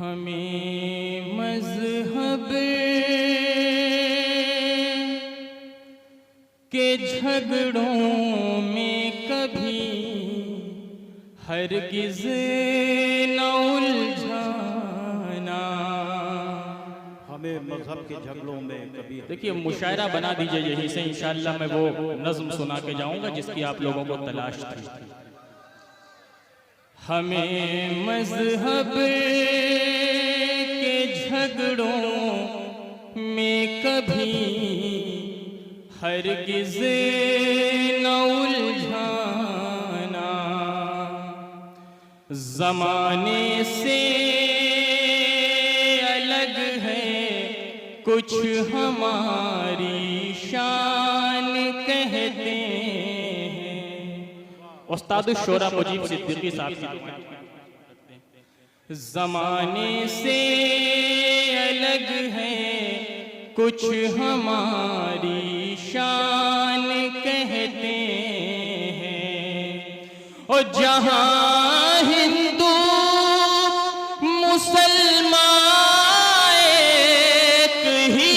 हमें मज़हब के झगड़ों में कभी हरगिज़ न उलझाना। हमें मजहब के झगड़ों में कभी। देखिए मुशायरा बना दीजिए यहीं से, इंशाअल्लाह मैं वो नज़्म सुना के जाऊंगा जिसकी आप लोगों को तलाश थी। हमें मज़हब के झगड़ों में कभी हरगिज़ न उलझाना। ज़माने से अलग है कुछ हमारी शान कहते हैं। उस्ताद शोरा मुजीब सिद्दीकी साहब की। ज़माने से अलग है कुछ हमारी शान कहते हैं। और जहाँ हिंदू मुसलमान एक ही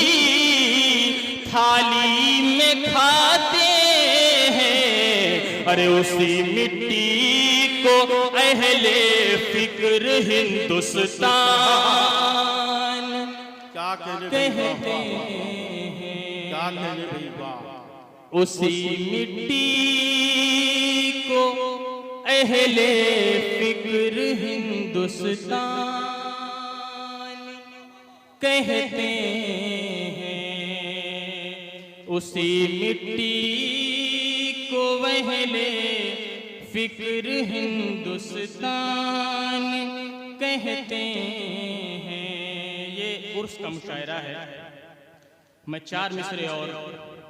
थाली में खाते हैं, अरे उसी मिट्टी को अहले फिक्र हिंदुस्तान कहते हैं। उसी मिट्टी को अहले फिक्र हिंदुस्तान कहते हैं। उसी मिट्टी को अहले फिक्र हिंदुस्तान कहते हैं। ये उर्स का मुशायरा है। मैं 4 मिसरे और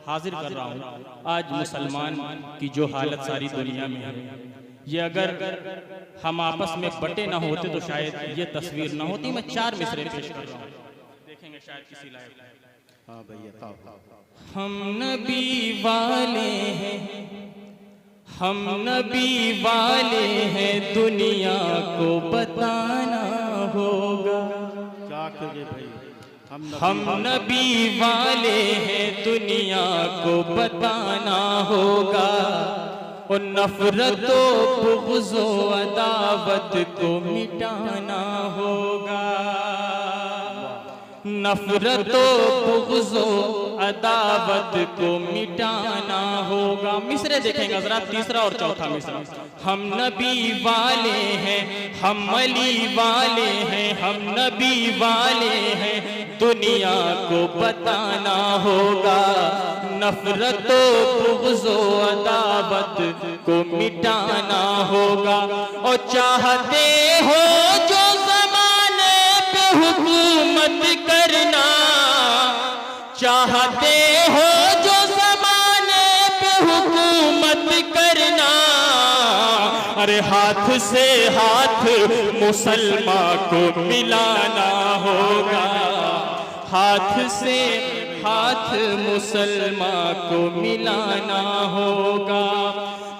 हाजिर कर रहा हूँ। आज मुसलमान की जो हालत सारी दुनिया में है, ये अगर हम आपस में बटे ना होते तो शायद ये तस्वीर ना होती। मैं 4 मिसरे पेश कर रहा हूँ, देखेंगे शायद किसी लायक। हाँ भैया, हम नबी वाले हैं, हम नबी वाले हैं, दुनिया को बताना होगा। क्या करें भाई, हम नबी वाले हैं, दुनिया को बताना होगा। और नफरतो बुग़्ज़ो अदावत को मिटाना होगा। नफरतो बुग़्ज़ो अदावत को मिटाना होगा। मिसरे देखेंगे हज़रात, तीसरा और चौथा मिसरा। हम नबी वाले हैं, हम अली वाले हैं, हम नबी वाले हैं, दुनिया को बताना होगा। नफरतो बुग़्ज़ो अदावत को मिटाना होगा। और चाहते हो जो ज़माने पे हुकूमत करना, चाहते हो जो ज़माने पे हुकूमत करना, अरे हाथ से हाथ मुसलमान को मिलाना होगा। हाथ से हाथ मुसलमान को मिलाना होगा।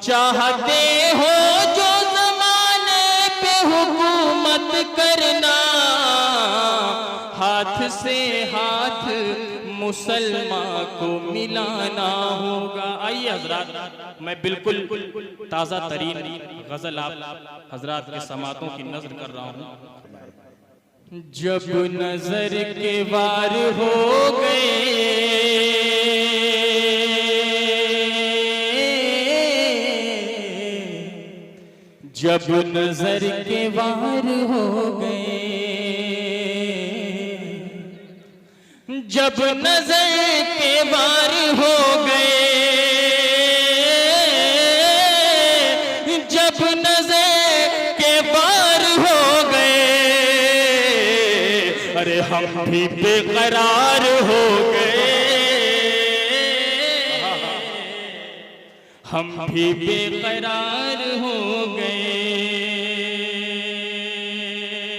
चाहते हो जो ज़माने पे हुकूमत करना, हाथ से हाथ मुसलमान को मिलाना होगा। आइए हजरात, मैं बिल्कुल ताज़ा तरीन गज़ल आप हजरात के समातों की नज़र कर रहा हूँ। जब नजर के वार हो गए, जब नजर के वार हो गए, जब नजर के वार हो गए, जब नजर के वार हो गए, अरे हम भी बेकरार हो गए, हम भी बेकरार हो गए।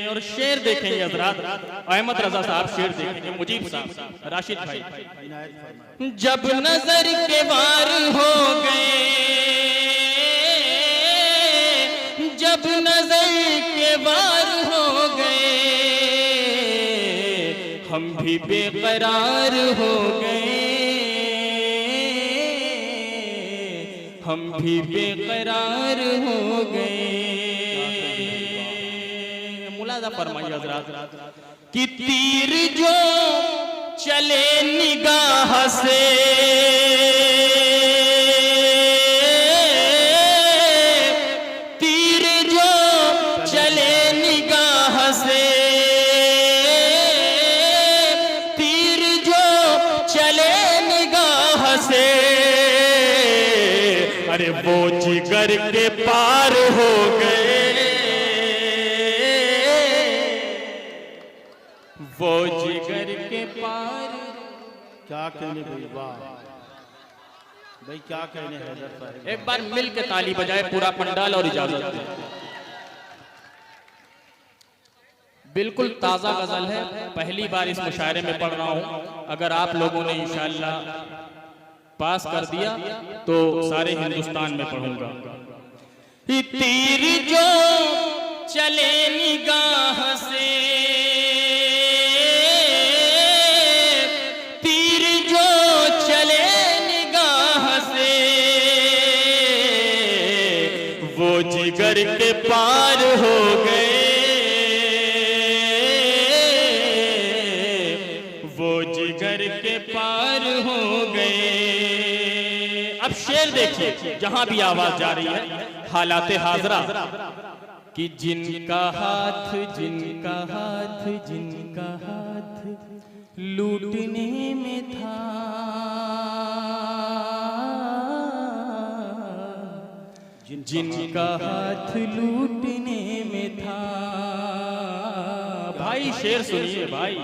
और शेर देखेंगे हजरात, अहमद रजा साहब शेर देखेंगे, मुजीब साहब, राशिद भाई। जब नजर के वार हो गए, जब नजर के वार हो गए, हम भी बेकरार हो गए, हम भी बेकरार हो गए। मुलाजा फरमाइए हज़रात कि तीर जो चले निगाह से, तीर जो चले निगाह से, तीर जो चले निगाह से, अरे वो जिगर के पार हो गए, वो जिगर के पार। क्या कहने भाई, वाह भाई, क्या कहने हैदर साहब। एक बार मिल के ताली बजाए पूरा पंडाल और इजाजत दे। बिल्कुल ताजा गजल है, पहली बार इस मुशायरे में पढ़ रहा हूं। अगर आप लोगों ने इंशाअल्लाह पास कर दिया तो सारे हिंदुस्तान में पढ़ूंगा। तीर जो चले निगाह से, तीर जो चले निगाह से, वो जिगर के पार हो गए, वो जिगर के पार हो गए। अब शेर देखिए, जहां भी आवाज जा रही है, हालाते हाजरा कि जिनका हाथ, जिनका हाथ, जिनका हाथ लूटने में था, जिनका हाथ लूटने में था। भाई शेर सुनिए भाई,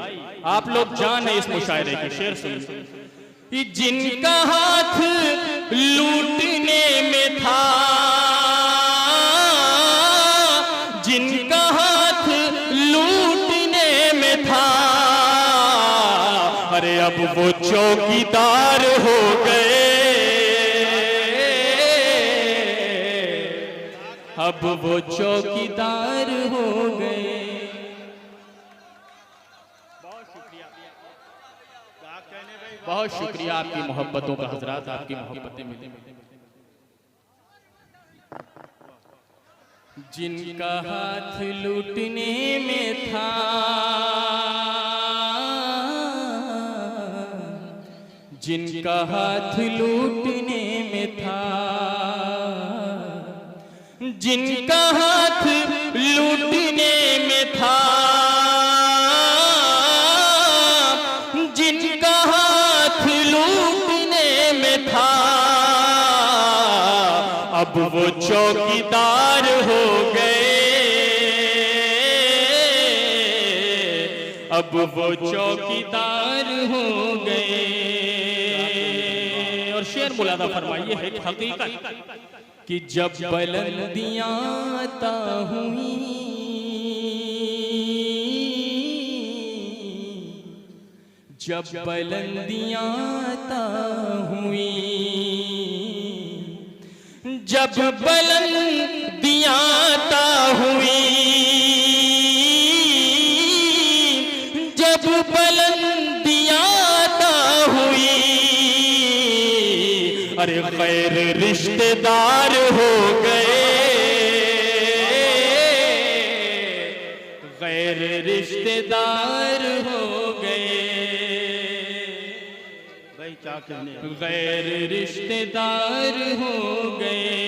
आप लोग जान है इस मुशायरे के, शेर सुनिए। जिनका हाथ लूटने में था, जिनका हाथ लूटने में था, अरे अब वो चौकीदार हो गए, अब वो चौकीदार हो गए। बहुत शुक्रिया आपकी मोहब्बतों का हजरात, आपकी मोहब्बतें मिली। जिनका हाथ लूटने में था, जिनका हाथ लूटने में था, जिनका हाथ लूटने में था, जिनका हाथ लूटने में था, अब वो चौकीदार हो गए, अब वो चौकीदार हो गए। और शेर मुलादा फरमाइए है हकीकत कि जब बुलंदियां अता हुई, जब बुलंदियां अता हुई, जब बुलंदियां अता हुई, जब बुलंदियां अता हुई, अरे गैर रिश्तेदार हो गए, गैर रिश्तेदार हो गए। भाई क्या कहने, गैर रिश्तेदार हो गए।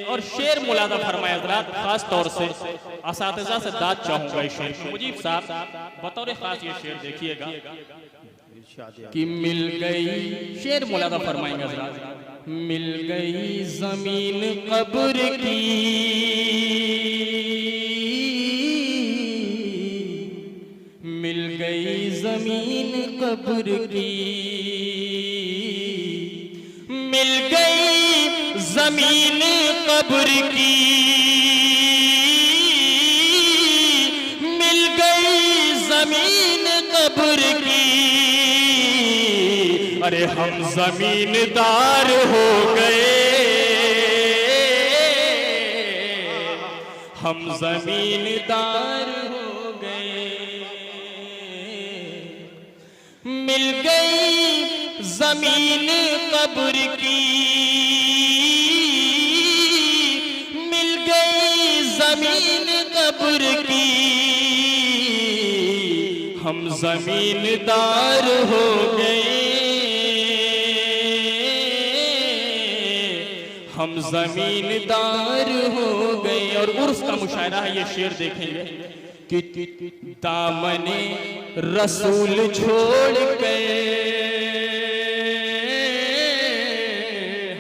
और शेर मुलादा फरमाया हज़रात, खास तौर से असातिज़ा से दाद चाहूंगा इस शेर को। मुजीब साहब बतौर खास ये शेर देखिएगा कि मिल गई, शेर मुलादा फरमाएंगे हज़रात, मिल गई जमीन कब्र की, मिल गई जमीन कब्र की, मिल गई जमीन कब्र की, मिल गई जमीन कब्र की, अरे हम जमीनदार हो गए, हम जमीनदार हो गए। मिल गई जमीन कब्र की, मिल गई जमीन कब्र की, हम जमीनदार हो गए, हम जमीनदार हो गए। और उर्स का मुशायरा है, ये शेर देखेंगे कि दामने रसूल छोड़ गए,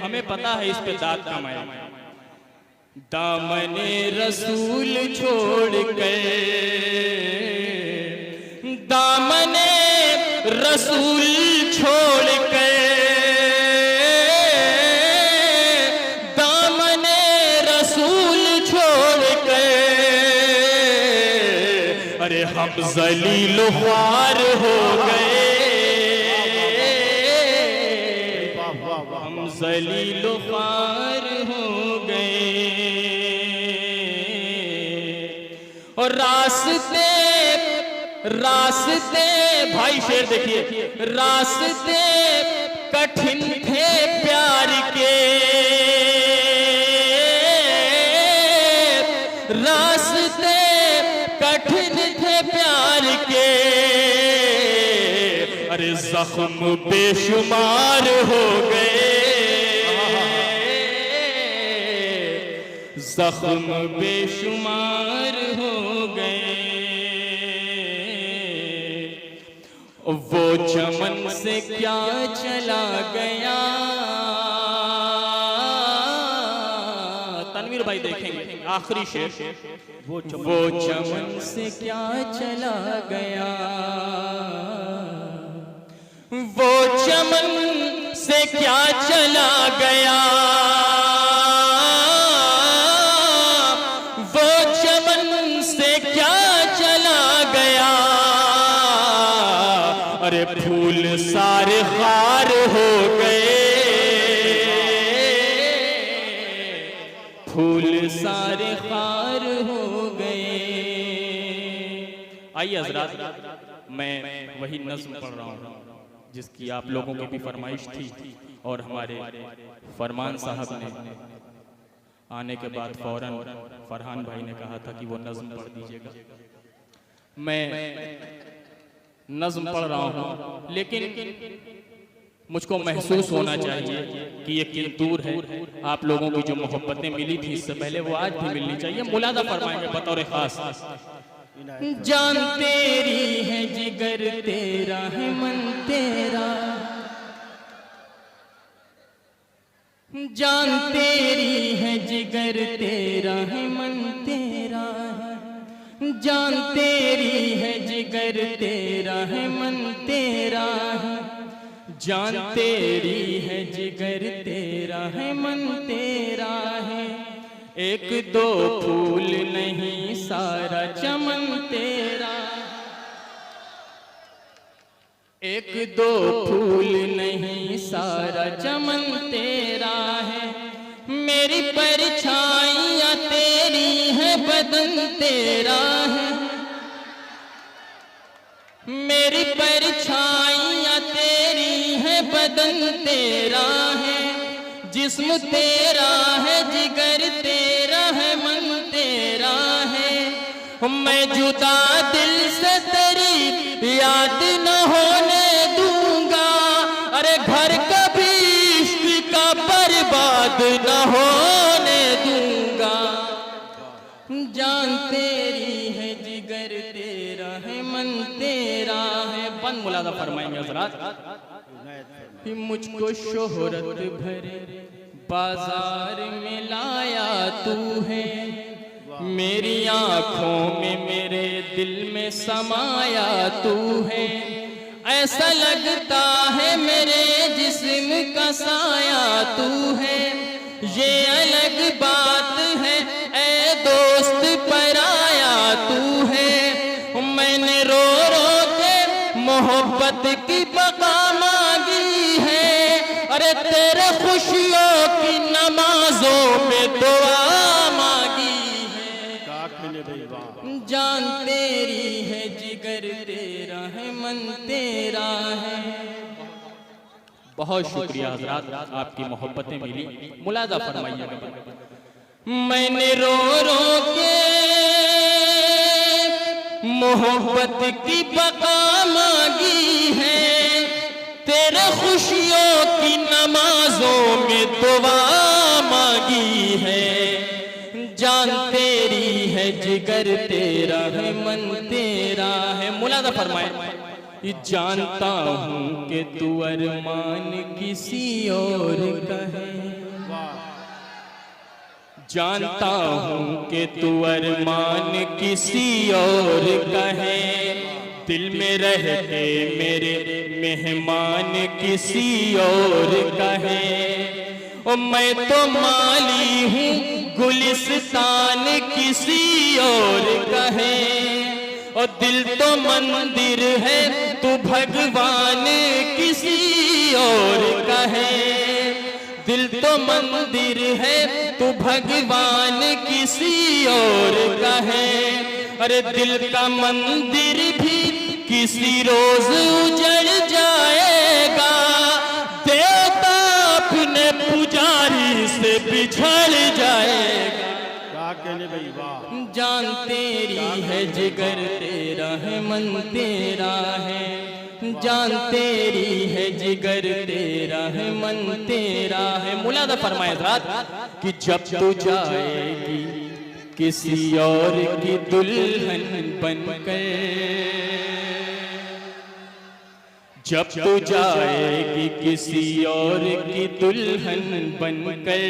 हमें पता है इस पे दाद का माया, दामने रसूल छोड़ गए, दामने रसूल छोड़ गए, दामने रसूल छोड़ गए। अरे हम जलील ख्वार हो गए, हम जलील ख्वार हो गए। और रास्ते रास्ते भाई शेर देखिए, रास्ते कठिन थे प्यार के, रास्ते कठिन थे प्यार के। अरे जख्म बेशुमार हो गए, जख्म बेशुमार हो गए। वो चमन से क्या चला गया, तनवीर भाई देखेंगे आखिरी शेर, वो चमन से क्या चला गया, वो चमन से क्या चला गया, वो चमन से क्या चला गया। अरे फूल सारे खार हो गए, फूल सारे खार हो गए। आइए हजरात, मैं वही नज़्म पढ़ रहा हूँ जिसकी आप लोगों की भी फरमाइश थी, और हमारे फरमान साहब ने आने के बाद फौरन फरहान भाई ने कहा था कि वो नज़्म पढ़ दीजिएगा। मैं नज़्म पढ़ रहा हूँ, लेकिन मुझको महसूस होना चाहिए कि ये किंतूर है, आप लोगों की जो मोहब्बतें मिली थी इससे पहले वो आज भी मिलनी चाहिए। मुलादा फरमाएंगे बतौर खास, जान तेरी है जिगर तेरा है मन तेरा, जान तेरी है जिगर तेरा है मन तेरा है, जान तेरी है जिगर तेरा है मन तेरा है, जान तेरी है जिगर तेरा है मन तेरा है। एक दो फूल नहीं सारा चमन तेरा, एक दो फूल नहीं सारा चमन तेरा है। मेरी परछाइयाँ तेरी है बदन तेरा है, मेरी परछाइयाँ तेरी है बदन तेरा है, जिस्म तेरा है जिगर तेरा है मन तेरा है। मैं जुदा दिल से तेरी याद न होने दूंगा, अरे घर कभी इश्क का बर्बाद न होने दूंगा। जान तेरी है जिगर तेरा है मन तेरा है। बन मुलादा फरमाएंगे हज़रात, मुझको शोहरत भरे बाजार में लाया तू है, मेरी आंखों में मेरे दिल में समाया तू है। ऐसा लगता है मेरे जिस्म का साया तू है, ये अलग बात है ऐ दोस्त पराया तू है। मैंने रो रो के मोहब्बत की बका मांगी है, अरे तेरे खुशियों की नमाजों में दुआ मांगी है। जान तेरी है जिगर तेरा है मन तेरा है, बहुत शुक्रिया हजरात, आपकी मोहब्बतें मिली। मुलाजा फरमाइएगा। मैंने रो रो के मोहब्बत की बका मांगी है, तेरे खुशियों की नमाजों में दुआ मांगी है। जान तेरी है, जिगर तेरा है, मन तेरा है। मुलाजा फरमाए। जानता हूँ कि तू अरमान किसी और का है, जानता हूँ कि तू अरमान किसी और का है। दिल में रहते मेरे मेहमान किसी और का है। और मैं तो माली हूँ गुलिस्तान किसी और का है। और दिल तो मंदिर है, तू भगवान किसी और का है। दिल तो मंदिर है, तू भगवान किसी और का है। अरे दिल का मंदिर भी किसी रोज उजड़ जाएगा, देवता अपने पुजारी से बिछड़ जाएगा। क्या कहने भाई वाह। जान तेरी है, जिगर तेरा है, मन तेरा है। जान तेरी है, जिगर तेरा है, मन तेरा है। मुलादा फरमाए रात कि जब तू जाएगी किसी और की दुल्हन बनकर, जब तू जाएगी किसी और की दुल्हन बनकर,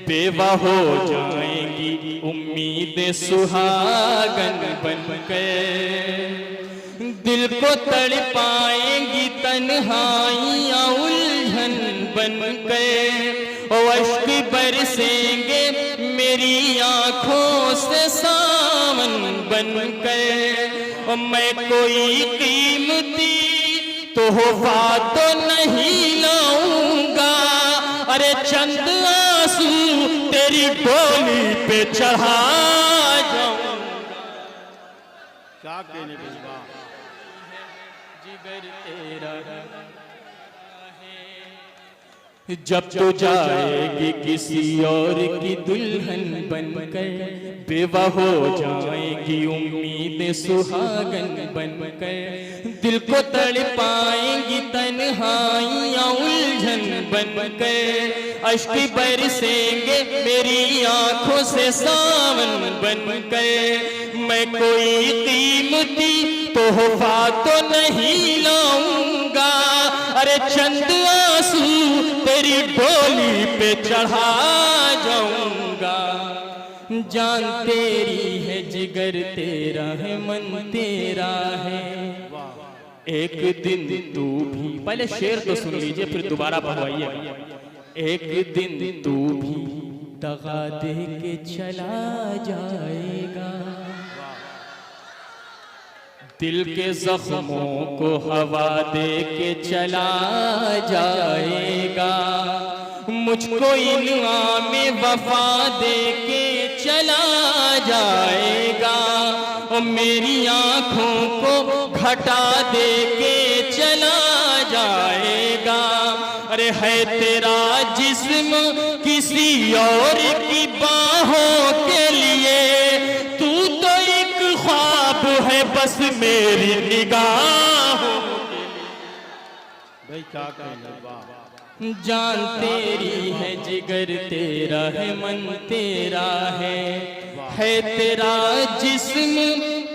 बेवा हो जाएगी उम्मीद सुहागन बनकर। दिल को तड़पाएंगी तन्हाइयाँ उलझन बनकर। और अश्क बरसेंगे मेरी आँखों से सावन बनकर। और मैं कोई कीमती तोहफा तो नहीं लाऊंगा, अरे चंद आंसू तेरी डोली पे चढ़ा जाऊंगा। क्या कहने भाई वाह। जिगर तेरा है, जब तू जाएगी किसी और की दुल्हन बनकर, बेवा हो जाएगी उम्मीद सुहागन बनकर। दिल को तड़पाएंगी तन्हाइयाँ उलझन बनकर। अश्क बरसेंगे मेरी आंखों से सावन बनकर। मैं कोई कीमती तोहफा तो नहीं लाऊंगा, अरे चंद आंसू तेरी डोली पे चढ़ा जाऊंगा। जान तेरी है, जिगर तेरा है, मन तेरा है। एक दिन तू भी, पहले शेर तो सुन लीजिए फिर दोबारा पढ़वाइए। एक दिन तू भी दगा दे के चला जाएगा, दिल के जख्मों को हवा दे के चला जाएगा। मुझको इनाम में वफा दे के चला जाएगा। और मेरी आंखों को घटा दे के चला जाएगा। अरे है तेरा जिस्म किसी और की बाहों के लिए, तू तो एक ख्वाब है बस मेरी निगाहों के लिए। भाई क्या कहने वाह। जान तेरी है, जिगर तेरा है, मन तेरा है तेरा जिस्म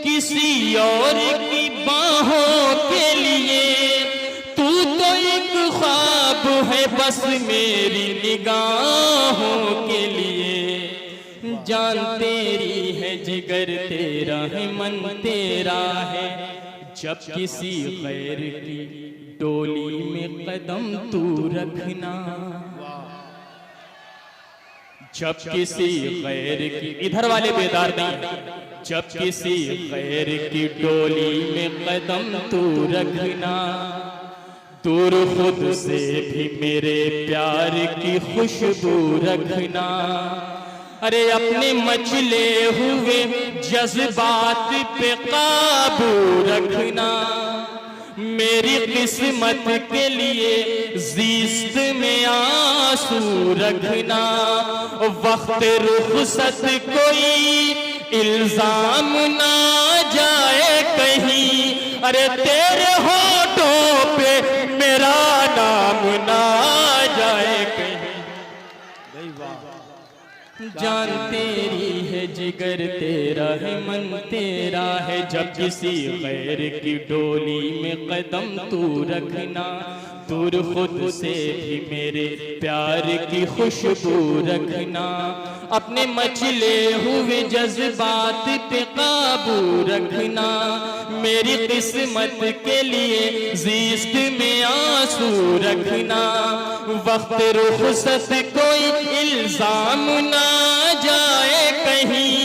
किसी और की बाहों के लिए, तू तो एक ख्वाब है बस मेरी निगाहों के लिए। जान तेरी है, जिगर तेरा है, मन तेरा है। जब किसी गैर की डोली में कदम तू रखना, जब किसी गैर की, इधर वाले बेदार नहीं, जब किसी गैर की डोली में कदम तू रखना, दूर खुद से भी मेरे प्यार की खुशबू रखना। अरे अपने मचले हुए जज्बात पे काबू रखना। मेरी किस्मत के लिए ज़ीस्त में आंसू रखना, वक्त रुखसत कोई इल्जाम ना जाए कहीं, अरे तेरे होठों पे मेरा नाम ना जाए कहीं। जान तेरी है, जिगर तेरा है, मन तेरा है, जब किसी गैर की डोली में कदम तू रखना, दूर खुद से भी मेरे प्यार की खुशबू रखना, अपने मचले हुए जज्बात पे काबू रखना, मेरी किस्मत के लिए ज़ीस्त में आंसू रखना, वक्त रुखसत कोई इल्जाम ना जाए कहीं,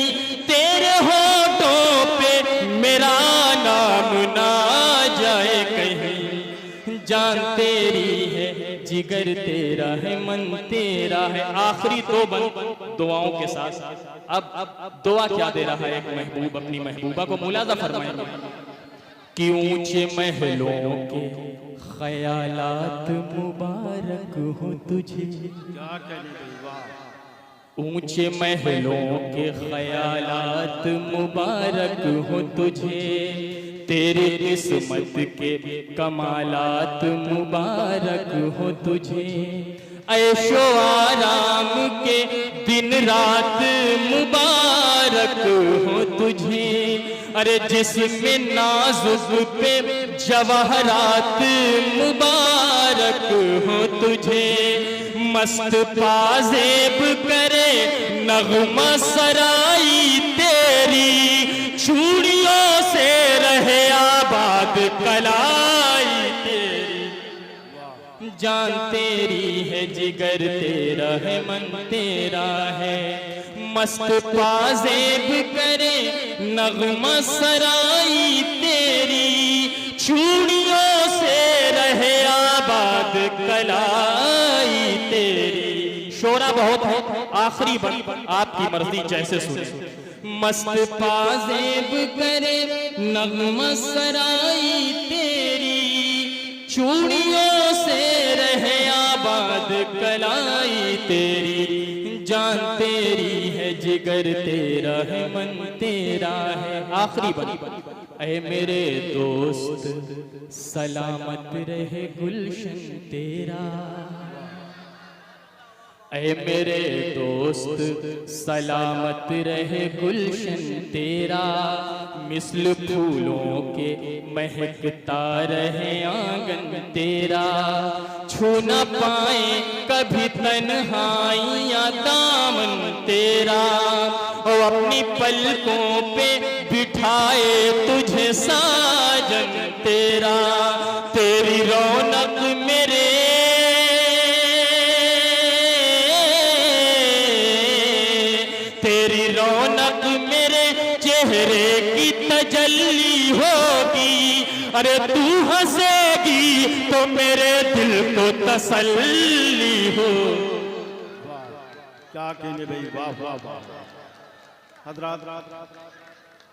तेरे होठों पे मेरा नाम ना जाए कहीं। जान तेरी है, जिगर तेरा है, मन तेरा है। आखिरी दो दुआओं के साथ अब दुआ क्या दे रहा है एक महबूब अपनी महबूबा को, मुलाजा फरमाएंगे कि ऊंचे महलों के ख्यालात मुबारक हो तुझे, क्या कहने भाई वाह। ऊंचे महलों के ख्यालात मुबारक हो तुझे, तेरी किस्मत के कमालात मुबारक हो तुझे, ऐशो आराम के दिन रात मुबारक हो तुझे, अरे जिसमें नाजुक पे जवाहरात मुबारक हो तुझे, मस्त पाजेब करे नगमा सराई तेरी, चूड़ियों से रहे आबाद कलाई तेरी। जान तेरी है, जिगर तेरा है, मन तेरा है, मस्त पाजेब करे नगमा सराई तेरी, चूड़ियों से रहे आबाद कलाई तेरी। शोरा बहुत है, आखिरी बन आपकी मर्जी जैसे सुने। मस्त पाजेब करे नगमा सराई तेरी, चूड़ियों से रहे आबाद कलाई तेरी। जान तेरी है, जिगर तेरा है, मन तेरा है। आखिरी बनी, ऐ मेरे दोस्त सलामत रहे गुलशन तेरा, ऐ मेरे दोस्त सलामत रहे गुलशन तेरा, मिस्ल फूलों के महकता रहे आंगन तेरा, छू न पाए कभी तन्हाइयां दामन तेरा, और अपनी पलकों पे बिठाए तुझे साजन तेरा, तेरी रौनक मेरे चेहरे की तजल्ली होगी, अरे तू हंसेगी तो मेरे दिल को तसल्ली हो। क्या कहने भाई वाह वाह वाह। हजरात